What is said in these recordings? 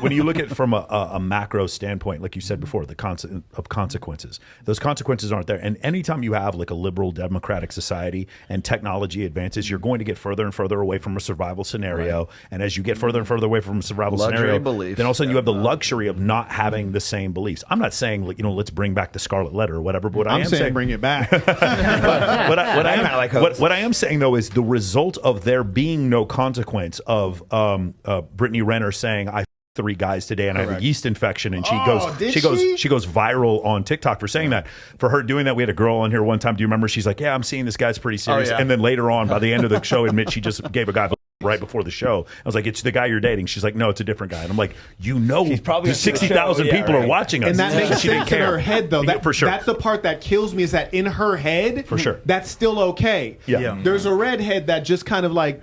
when you look at it from a macro standpoint, like you said before, the concept of consequences, those consequences aren't there. And anytime you have like a liberal democratic society and technology advances, you're going to get further and further away from a survival scenario. Right. And as you get further and further away from a survival scenario, then all of a sudden you have the luxury of not having the same beliefs. I'm not saying, like, let's bring back the Scarlet Letter or whatever, but I'm saying bring it back. What I am saying, though, is the result of there being no consequence of Brittany Renner saying, I 3 guys today and I have a yeast infection, and she goes viral on TikTok for saying that. For her doing that, we had a girl on here one time. Do you remember? She's like, yeah, I'm seeing this guy's pretty serious. And then later on, by the end of the show, admit she just gave a guy right before the show. I was like, it's the guy you're dating. She's like, no, it's a different guy. And I'm like, she's probably 60,000 people are watching us. And that makes sense in her head, though. For sure. That's the part that kills me, is that in her head, for sure, that's still okay. Yeah. There's a redhead that just kind of like,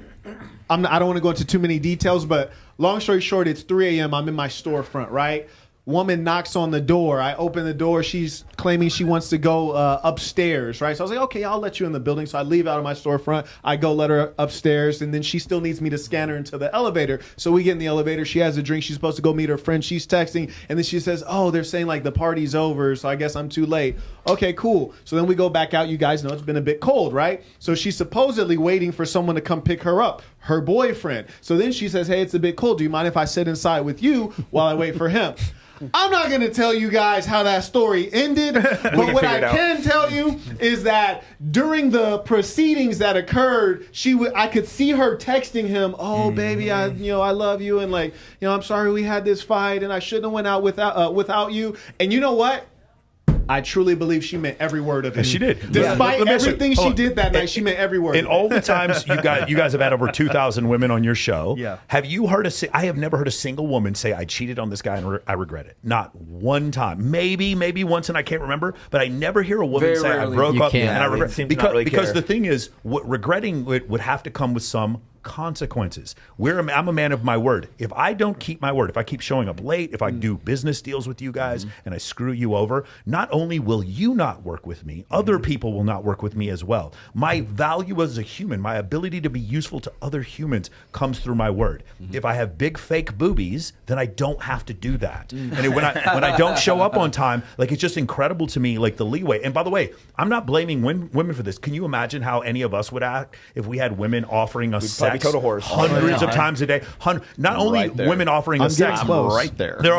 I don't want to go into too many details, but long story short, it's 3 a.m. I'm in my storefront, right? Woman knocks on the door. I open the door. She's claiming she wants to go upstairs, right? So I was like, okay, I'll let you in the building. So I leave out of my storefront. I go let her upstairs, and then she still needs me to scan her into the elevator. So we get in the elevator. She has a drink. She's supposed to go meet her friend. She's texting, and then she says, oh, they're saying like the party's over, so I guess I'm too late. Okay, cool. So then we go back out. You guys know it's been a bit cold, right? So she's supposedly waiting for someone to come pick her up, her boyfriend. So then she says, hey, it's a bit cold. Do you mind if I sit inside with you while I wait for him? I'm not going to tell you guys how that story ended, but what I can tell you is that during the proceedings that occurred, I could see her texting him, "Oh, baby, I love you, and like, I'm sorry we had this fight, and I shouldn't have went out without you." And you know what? I truly believe she meant every word of it. She did. Despite everything she did that night, she meant every word. And all the times you guys have had over 2,000 women on your show. Yeah. Have you heard I have never heard a single woman say, I cheated on this guy and I regret it. Not one time. Maybe once, and I can't remember, but I never hear a woman say, I broke up and I regret it. Because the thing is, regretting it would have to come with some consequences. I'm a man of my word. If I don't keep my word, if I keep showing up late, if I do business deals with you guys and I screw you over, not only will you not work with me, other people will not work with me as well. My value as a human, my ability to be useful to other humans comes through my word. If I have big fake boobies, then I don't have to do that. And when I don't show up on time, like, it's just incredible to me, like, the leeway. And by the way, I'm not blaming women for this. Can you imagine how any of us would act if we had women offering us sex hundreds of times a day? Not only women offering us sex, right there. They're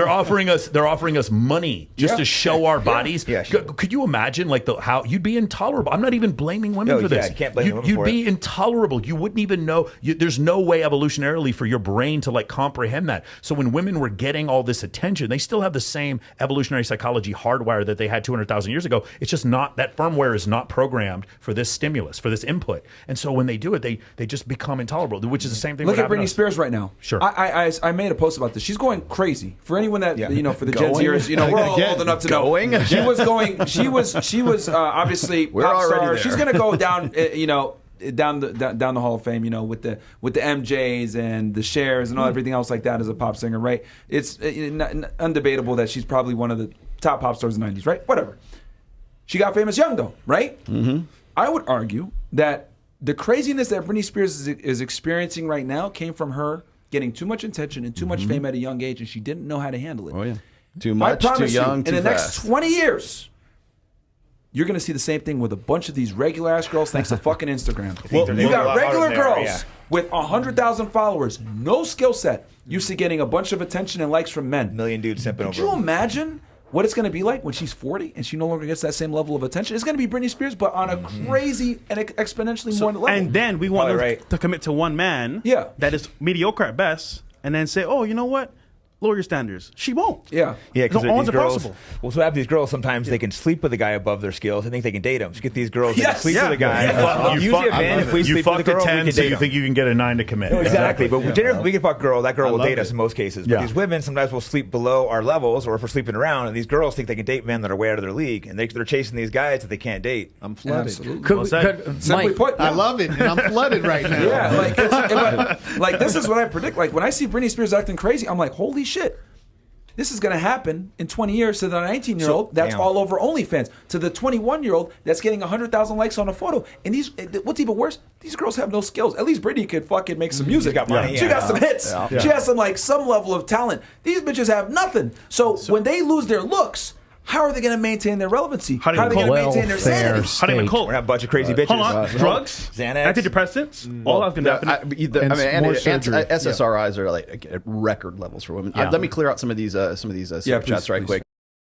offering us money just to show our bodies. Yeah, sure. Could you imagine, like, how you'd be intolerable? I'm not even blaming women for this. You can't blame women You'd for be it. intolerable. You wouldn't even know. There's no way evolutionarily for your brain to, like, comprehend that. So when women were getting all this attention, they still have the same evolutionary psychology hardwire that they had 200,000 years ago. It's just not, that firmware is not programmed for this stimulus, for this input. And so when they do it, they just become intolerable, which is the same thing. Look at Britney Spears right now. Sure. I made a post about this. She's going crazy. For anyone that, for the Gen Zers, we're all old enough to know. She was going, she was obviously pop star. She's going to go down, down the Hall of Fame, with the MJs and the Chers and everything else like that as a pop singer, right? It's undebatable that she's probably one of the top pop stars in the 90s, right? Whatever. She got famous young, though, right? Mm-hmm. I would argue that the craziness that Britney Spears is experiencing right now came from her getting too much attention and too much fame at a young age, and she didn't know how to handle it. Oh, yeah. Too much, too young, too fast. In the next 20 years, you're going to see the same thing with a bunch of these regular-ass girls thanks to fucking Instagram. You got regular girls with 100,000 followers, no skill set, used to getting a bunch of attention and likes from men. Million dudes simping over. Could you imagine what it's going to be like when she's 40 and she no longer gets that same level of attention? It's going to be Britney Spears, but on a crazy and exponentially more level. And then we want her to commit to one man that is mediocre at best, and then say, oh, you know what? Lower your standards. She won't. Yeah, because these girls. Well, so have these girls sometimes they can sleep with a guy above their skills and think they can date him. So get these girls that sleep with a guy. Usually a man, if we sleep with a girl, we can date so you him. think you can get a 9 to commit. No, exactly. But generally, we can fuck a girl. That girl will date us in most cases. But these women sometimes will sleep below our levels, or if we're sleeping around, and these girls think they can date men that are way out of their league, and they're chasing these guys that they can't date. I'm flooded. Simply put, I love it, and I'm flooded right now. Yeah, like this is what I predict. Like when I see Britney Spears acting crazy, I'm like, holy shit. This is going to happen in 20 years to the 19-year-old that's all over OnlyFans, to the 21-year-old that's getting 100,000 likes on a photo. And what's even worse, these girls have no skills. At least Britney could fucking make some music. She got some hits. Yeah. She has some level of talent. These bitches have nothing. So when they lose their looks, how are they going to maintain their relevancy? How are they going to maintain their sanity? How do you cult? We're not a bunch of crazy bitches. Hold on. Drugs, Xanax, antidepressants, all that's going to happen. SSRIs are like at record levels for women. Let me clear out some of these super chats right quick.